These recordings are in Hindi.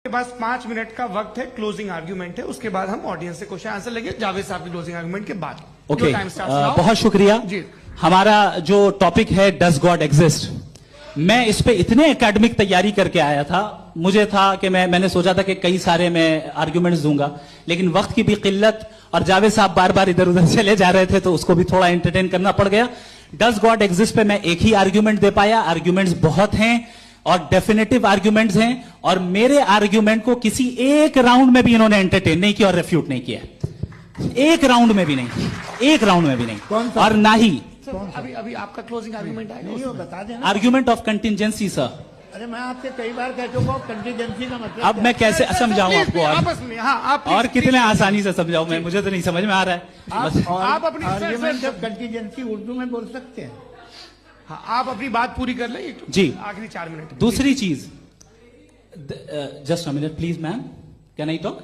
के पास 5 मिनट का वक्त है, क्लोजिंग आर्ग्यूमेंट है, उसके बाद हम ऑडियंस से क्वेश्चन आंसर लेंगे जावेद साहब की क्लोजिंग आर्ग्यूमेंट के बाद। ओके, बहुत शुक्रिया जी। हमारा जो टॉपिक है डज गॉड एग्जिस्ट, मैं इस पे इतने एकेडमिक तैयारी करके आया था, मुझे था कि मैंने सोचा था कि कई सारे मैं आर्ग्यूमेंट्स दूंगा, लेकिन वक्त की भी किल्लत और जावेद साहब बार बार इधर उधर चले जा रहे थे तो उसको भी थोड़ा एंटरटेन करना पड़ गया। डज गॉड एग्जिस्ट पे मैं एक ही आर्ग्यूमेंट दे पाया, आर्ग्यूमेंट्स बहुत हैं और डेफिनेटिव आर्ग्यूमेंट्स हैं, और मेरे आर्ग्यूमेंट को किसी एक राउंड में भी इन्होंने एंटरटेन नहीं किया और रेफ्यूट नहीं किया, एक राउंड में भी नहीं, एक राउंड में भी नहीं। और ना ही अभी आपका क्लोजिंग आर्ग्यूमेंट आएगा, नहीं, वो बता देना। Argument of contingency sir. अरे मैं आपसे कई बार कह चुका हूं कंटीजेंसी का मतलब अब मैं कैसे समझाऊं आपको आपस में? हाँ, आप और कितने आसानी से समझाऊं मैं, मुझे तो नहीं समझ में आ रहा है। आप अपनी आर्ग्यूमेंट ऑफ कंटीजेंसी उर्दू में बोल सकते हैं। हाँ, आप अपनी बात पूरी कर लें जी, आखिरी 4 मिनट। दूसरी चीज, just a minute please ma'am, can I talk?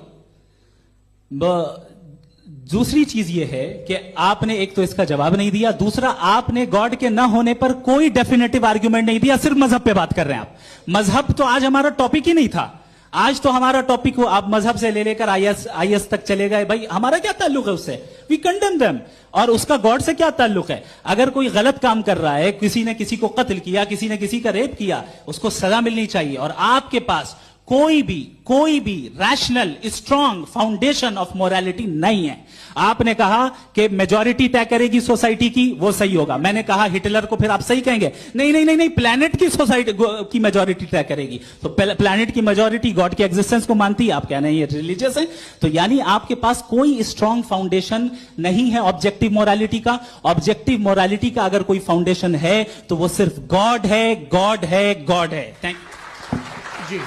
दूसरी चीज ये है कि आपने एक तो इसका जवाब नहीं दिया, दूसरा आपने गॉड के ना होने पर कोई डेफिनेटिव आर्ग्यूमेंट नहीं दिया, सिर्फ मजहब पे बात कर रहे हैं आप। मजहब तो आज हमारा टॉपिक ही नहीं था, आज तो हमारा टॉपिक हो आप मजहब से ले लेकर आईएस तक चले गए। भाई हमारा क्या ताल्लुक है उससे? We condemn them. और उसका गॉड से क्या ताल्लुक है? अगर कोई गलत काम कर रहा है, किसी ने किसी को कत्ल किया, किसी ने किसी का रेप किया, उसको सजा मिलनी चाहिए। और आपके पास कोई भी rational strong foundation of morality नहीं है। आपने कहा कि मेजॉरिटी तय करेगी सोसाइटी की, वो सही होगा। मैंने कहा हिटलर को, फिर आप सही कहेंगे नहीं नहीं नहीं नहीं, प्लैनेट की सोसाइटी की मेजॉरिटी तय करेगी। तो प्लैनेट की मेजॉरिटी गॉड के एग्जिस्टेंस को मानती है, आप कह रहे हैं ये रिलीजियस है। तो यानी आपके पास कोई स्ट्रॉन्ग फाउंडेशन नहीं है ऑब्जेक्टिव मोरालिटी का। ऑब्जेक्टिव मोरालिटी का अगर कोई फाउंडेशन है तो वो सिर्फ गॉड है, गॉड है, गॉड है। Thank you ji.